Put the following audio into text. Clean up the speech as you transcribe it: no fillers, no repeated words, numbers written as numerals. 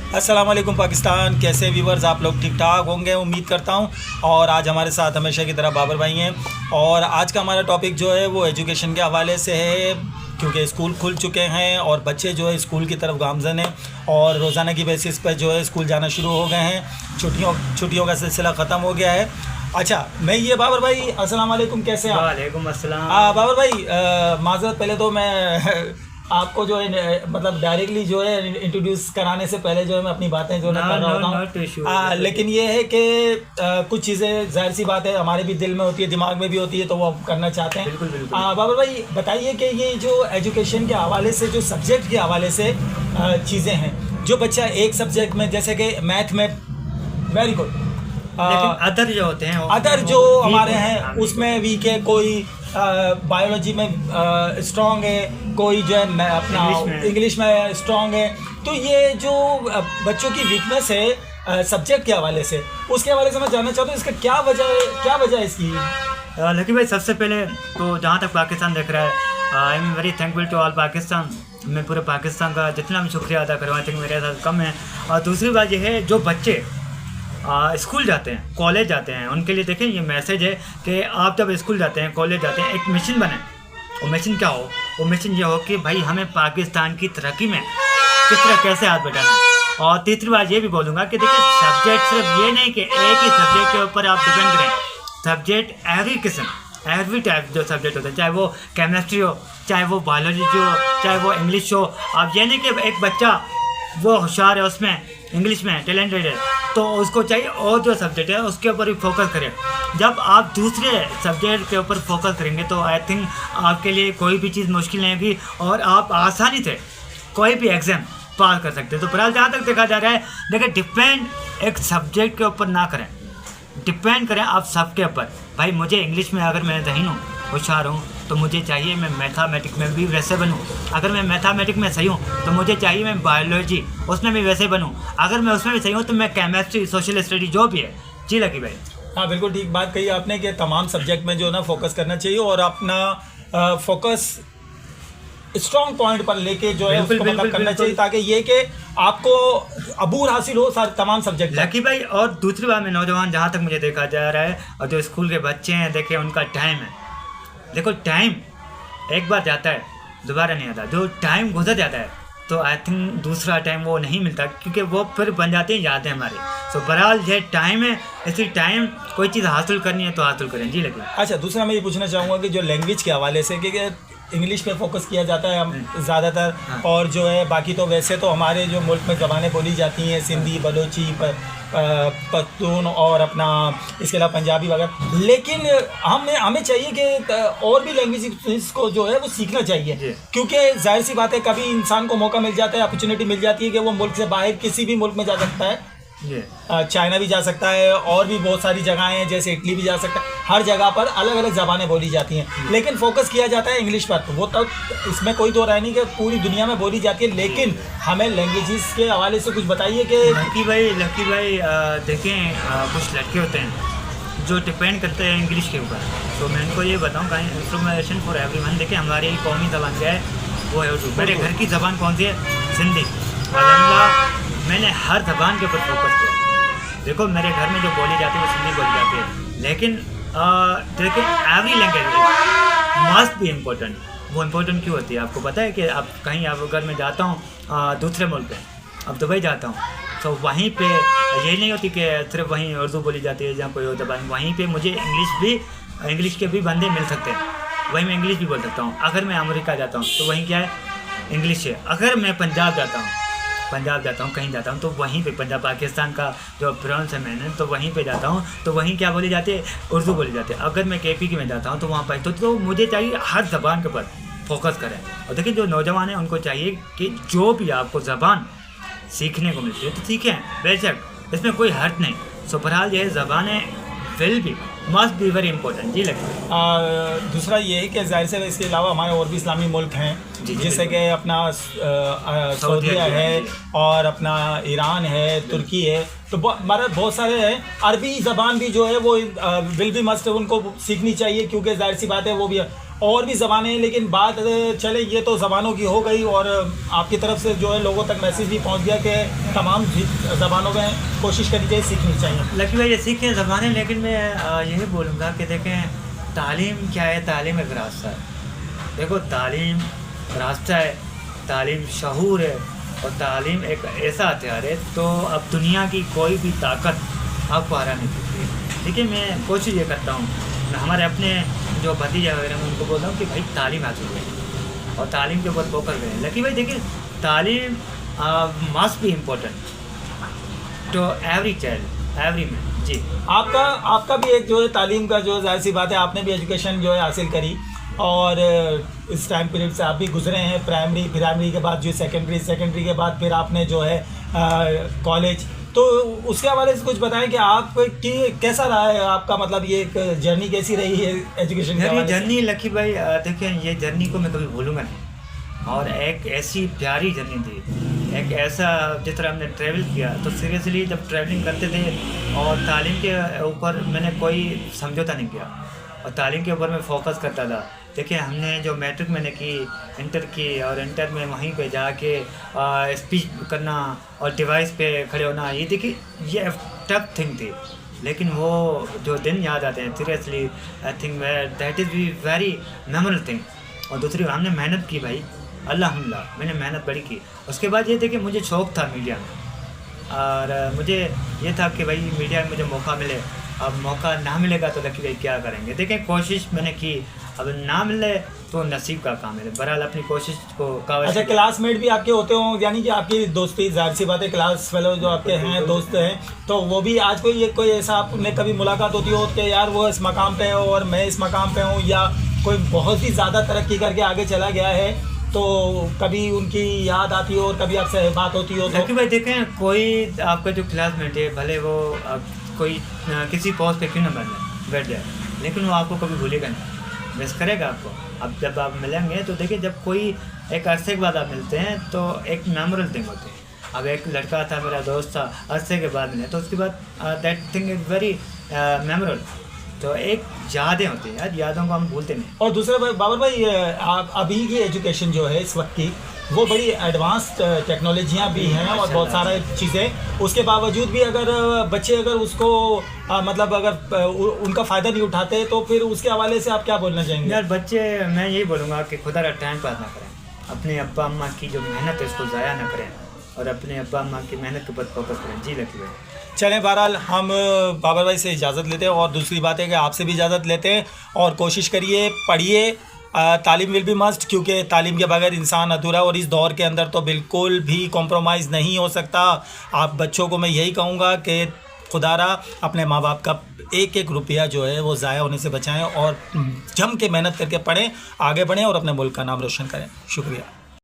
अस्सलाम वालेकुम पाकिस्तान। कैसे व्यूवर्स, आप लोग ठीक ठाक होंगे उम्मीद करता हूं। और आज हमारे साथ हमेशा की तरह बाबर भाई हैं। और आज का हमारा टॉपिक जो है वो एजुकेशन के हवाले से है, क्योंकि स्कूल खुल चुके हैं और बच्चे जो है स्कूल की तरफ गामज़न हैं और रोज़ाना की बेसिस पर जो है स्कूल जाना शुरू हो गए हैं। छुट्टियों का सिलसिला ख़त्म हो गया है। अच्छा, मैं ये बाबर भाई, अस्सलाम वालेकुम, कैसे हैं आप? वालेकुम अस्सलाम। बाबर भाई, माज़रत, पहले तो मैं आपको जो है मतलब डायरेक्टली जो है इंट्रोड्यूस कराने से पहले जो है मैं अपनी बातें जो है कर रहा होता हूँ। लेकिन ये है कि कुछ चीज़ें जाहिर सी बात है हमारे भी दिल में होती है, दिमाग में भी होती है, तो वो हम करना चाहते हैं। बिल्कुल बिल्कुल। बाबर भाई बताइए कि ये जो एजुकेशन के हवाले से, जो सब्जेक्ट के हवाले से चीज़ें हैं, जो बच्चा एक सब्जेक्ट में, जैसे कि मैथ में वेरी गुड, लेकिन अदर जो होते हैं, अदर जो हमारे हैं उसमें वीक है, कोई बायोलॉजी में स्ट्रॉन्ग है, कोई जो है अपना इंग्लिश में स्ट्रॉन्ग है। तो ये जो बच्चों की वीकनेस है सब्जेक्ट के हवाले से, उसके हवाले से मैं जानना चाहता हूँ, इसका क्या वजह है इसकी? लकी भाई, सबसे पहले तो जहाँ तक पाकिस्तान देख रहा है, I am very thankful to all Pakistan. मैं पूरे पाकिस्तान का जितना भी शुक्रिया अदा करूँ, आई थिंक मेरे साथ कम है। और दूसरी बात यह है, जो बच्चे स्कूल जाते हैं, कॉलेज जाते हैं, उनके लिए देखें ये मैसेज है कि आप जब स्कूल जाते हैं, कॉलेज जाते हैं, एक मिशन बने। वो मिशन क्या हो? वो मिशन ये हो कि भाई हमें पाकिस्तान की तरक्की में किस तरह कैसे हाथ बटाना है। और तीसरी बात ये भी बोलूँगा कि देखिए, सब्जेक्ट सिर्फ ये नहीं कि एक ही सब्जेक्ट के ऊपर आप डिपेंड करें। सब्जेक्ट एवरी किस्म, एवरी टाइप जो सब्जेक्ट होते हैं, चाहे वो केमिस्ट्री हो, चाहे वो बायोलॉजी हो, चाहे वो इंग्लिश हो। आप ये नहीं कि एक बच्चा वो होशियार है, उसमें इंग्लिश में टैलेंटेड है, तो उसको चाहिए और जो सब्जेक्ट है उसके ऊपर भी फोकस करें। जब आप दूसरे सब्जेक्ट के ऊपर फोकस करेंगे तो आई थिंक आपके लिए कोई भी चीज़ मुश्किल नहीं होगी और आप आसानी से कोई भी एग्ज़ाम पास कर सकते हैं। तो फिलहाल जहाँ तक देखा जा रहा है, देखिए, डिपेंड एक सब्जेक्ट के ऊपर ना करें, डिपेंड करें आप सबके ऊपर। भाई मुझे इंग्लिश में अगर मैं ज़हीन हूँ, होशियार हूँ, तो मुझे चाहिए मैं मैथमेटिक्स में भी वैसे बनूँ। अगर मैं मैथमेटिक्स में सही हूँ तो मुझे चाहिए मैं बायोलॉजी उसमें भी वैसे बनूँ। अगर मैं उसमें भी सही हूँ तो मैं केमिस्ट्री, सोशल स्टडी जो भी है। जी लकी भाई। हाँ, बिल्कुल ठीक बात कही आपने कि तमाम सब्जेक्ट में जो ना फोकस करना चाहिए और अपना फोकस स्ट्रॉन्ग पॉइंट पर लेके जो है उसको मतलब करना चाहिए, ताकि ये कि आपको अबूर हासिल हो सारे तमाम सब्जेक्ट। लकी भाई, और दूसरी बात में नौजवान जहाँ तक मुझे देखा जा रहा है, और जो स्कूल के बच्चे हैं, देखें उनका टाइम है। देखो, टाइम एक बार जाता है, दोबारा नहीं आता। जो टाइम गुजर जाता है तो आई थिंक दूसरा टाइम वो नहीं मिलता, क्योंकि वो फिर बन जाते हैं यादें हमारी। सो बहरहाल ये टाइम है, इसी टाइम कोई चीज़ हासिल करनी है तो हासिल करें। जी लकी। अच्छा, दूसरा मैं ये पूछना चाहूँगा कि जो लैंग्वेज के हवाले से, क्योंकि इंग्लिश पे फोकस किया जाता है ज़्यादातर, और जो है बाकी तो वैसे तो हमारे जो मुल्क में ज़बानें बोली जाती हैं, सिंधी, बलोची, पख्तून और अपना इसके अलावा पंजाबी वगैरह, लेकिन हमें चाहिए कि और भी लैंग्वेज को जो है वो सीखना चाहिए, क्योंकि जाहिर सी बात है कभी इंसान को मौका मिल जाता है, अपॉर्चुनिटी मिल जाती है कि वो मुल्क से बाहर किसी भी मुल्क में जा सकता है। चाइना भी जा सकता है और भी बहुत सारी जगहें हैं, जैसे इटली भी जा सकता है। हर जगह पर अलग अलग ज़बानें बोली जाती हैं, लेकिन फोकस किया जाता है इंग्लिश पर। वो तब इसमें कोई दो राय नहीं कि पूरी दुनिया में बोली जाती है, लेकिन हमें लैंग्वेजेस के हवाले से कुछ बताइए कि लकी भाई देखें, कुछ लड़के होते हैं जो डिपेंड करते हैं इंग्लिश के ऊपर। तो मैं उनको ये बताऊँगा, इंफॉर्मेशन फॉर एवरीवन। देखिए, हमारी कौमी ज़बान क्या है, वो है उर्दू। मेरे घर की ज़बान कौन सी है? सिंधी। अल्हम्दुलिल्लाह मैंने हर ज़बान के ऊपर फोकस किया। देखो, मेरे घर में जो बोली जाती है वो सिंधी बोली जाती है, लेकिन देखिए, every language must be important. वो इम्पोर्टेंट क्यों होती है आपको पता है? कि आप कहीं, आप अगर मैं जाता हूँ दूसरे मुल्क पे, अब दुबई जाता हूँ, तो वहीं पे ये नहीं होती कि सिर्फ वहीं उर्दू बोली जाती है जहाँ कोई और ज़बान। वहीं पे मुझे इंग्लिश के भी बंदे मिल सकते हैं, वहीं मैं इंग्लिश भी बोल सकता हूँ। अगर मैं अमेरिका जाता हूँ तो वहीं क्या है? इंग्लिश है। अगर मैं पंजाब जाता हूँ, कहीं जाता हूँ, तो वहीं पे पंजाब पाकिस्तान का जो प्रोविंस है मैंने, तो वहीं पे जाता हूँ तो वहीं क्या बोली जाती है? उर्दू बोली जाती है। अगर मैं केपी में जाता हूँ तो वहाँ पर तो मुझे चाहिए हर ज़बान के ऊपर फोकस करें। और देखिए, जो नौजवान हैं उनको चाहिए कि जो भी आपको ज़बान सीखने को मिलती है तो सीखें, बेशक, इसमें कोई हर्ट नहीं। सो बहरहाल ये ज़बानें will be must be very important. जी लगता दूसरा ये है कि जाहिर से इसके अलावा हमारे और भी इस्लामी मुल्क हैं, जैसे कि अपना सऊदीया है और अपना ईरान है, तुर्की है, तो बहुत सारे हैं। अरबी ज़बान भी जो है वो विल बी मस्ट उनको सीखनी चाहिए, क्योंकि जाहिर सी बात है वो भी और भी ज़बानें हैं, लेकिन बात चले ये तो ज़बानों की हो गई, और आपकी तरफ से जो है लोगों तक मैसेज भी पहुंच गया कि तमाम ज़बानों में कोशिश करनी चाहिए, सीखनी चाहिए। लकी भाई ये सीखें ज़बानें, लेकिन मैं यही बोलूँगा कि देखें तालीम क्या है, तालीम एक रास्ता है। देखो तालीम रास्ता है, तालीम शऊर है, और तालीम एक ऐसा हथियार है, तो अब दुनिया की कोई भी ताकत आपको हरा नहीं सकती है। देखिए मैं कोशिश ये करता हूँ, मैं हमारे अपने जो भतीजा वगैरह मैं उनको बोलता हूँ कि भाई तालीम हासिल करें और तालीम के ऊपर फोकस करें। लेकिन भाई देखिए तालीम must be important to every child, every man. जी आपका भी एक जो है तालीम का जो जाहिर सी बात है, आपने भी एजुकेशन जो है हासिल करी, और इस टाइम पीरियड से आप भी गुजरे हैं, प्राइमरी के बाद जो सेकेंडरी के बाद फिर आपने जो है कॉलेज, तो उसके हवाले से कुछ बताएं कि आप कि कैसा रहा है आपका, मतलब ये एक जर्नी कैसी रही है एजुकेशन की? मेरी जर्नी लकी भाई देखिए ये जर्नी को मैं कभी भूलूंगा नहीं, और एक ऐसी प्यारी जर्नी थी, एक ऐसा जिस तरह हमने ट्रैवल किया, तो सीरियसली जब ट्रैवलिंग करते थे और तालीम के ऊपर मैंने कोई समझौता नहीं किया और तालीम के ऊपर मैं फोकस करता था। देखिए हमने जो मैट्रिक मैंने की, इंटर की, और इंटर में वहीं पे जाके स्पीच करना और डिवाइस पे खड़े होना, ये देखिए ये टफ थिंग थी, लेकिन वो जो दिन याद आते हैं seriously I think that is we very memorable thing. और दूसरी हमने मेहनत की भाई, अल्हम्दुलिल्लाह मैंने मेहनत बड़ी की। उसके बाद ये देखिए मुझे शौक़ था मीडिया में, और मुझे ये था कि भाई मीडिया में मुझे मौका मिले। अब मौका ना मिलेगा तो लकी भाई क्या करेंगे, देखें कोशिश मैंने की, अब ना मिले तो नसीब का काम है, बहरहाल अपनी कोशिश को अच्छा क्लासमेट भी आपके होते हो, यानी कि आपकी दोस्ती जाहिर सी बात है, क्लास फेलो जो आपके हैं दोस्त हैं, तो वो भी आज कोई ऐसा आपने कभी मुलाकात होती हो कि यार वो इस मकाम पे हो और मैं इस मकाम पे हूँ, या कोई बहुत ही ज़्यादा तरक्की करके आगे चला गया है, तो कभी उनकी याद आती हो और कभी आपसे बात होती हो? तो भाई देखें कोई आपका जो क्लासमेट है भले वो कोई किसी पोस्ट पे क्यों ना बैठ जाए, लेकिन वो आपको कभी भूलेगा नहीं, मिस करेगा आपको। अब जब आप मिलेंगे तो देखिए जब कोई एक अरसे के बाद आप मिलते हैं तो एक मेमोरेबल थिंग होती है। अब एक लड़का था मेरा दोस्त था, अरसे के बाद मिले, तो उसके बाद that thing is very memorable, तो एक यादें होती हैं यार, यादों को हम भूलते नहीं। और दूसरा भाई बाबर भाई, आप अभी की एजुकेशन जो है इस वक्त की, वो बड़ी एडवांस्ड टेक्नोलॉजियाँ भी हैं और बहुत सारा चीज़ें, उसके बावजूद भी अगर बच्चे अगर उसको मतलब अगर उनका फ़ायदा नहीं उठाते, तो फिर उसके हवाले से आप क्या बोलना चाहेंगे? यार बच्चे, मैं यही बोलूँगा कि खुदा का टाइम पास ना करें, अपने अब्बा अम्मा की जो मेहनत है उसको ज़ाया ना करें, और अपने अब्बा अम्मा की मेहनत के ऊपर फोकस करें। जी लकी भाई। चलें, बहरहाल हम बाबर भाई से इजाज़त लेते हैं, और दूसरी बात है कि आपसे भी इजाज़त लेते हैं, और कोशिश करिए, पढ़िए, तालीम विल बी मस्ट, क्योंकि तालीम के बगैर इंसान अधूरा, और इस दौर के अंदर तो बिल्कुल भी कॉम्प्रोमाइज़ नहीं हो सकता। आप बच्चों को मैं यही कहूँगा कि खुदारा अपने माँ बाप का एक एक रुपया जो है वो ज़ाया होने से बचाएं, और जम के मेहनत करके पढ़ें, आगे बढ़ें और अपने मुल्क का नाम रोशन करें। शुक्रिया।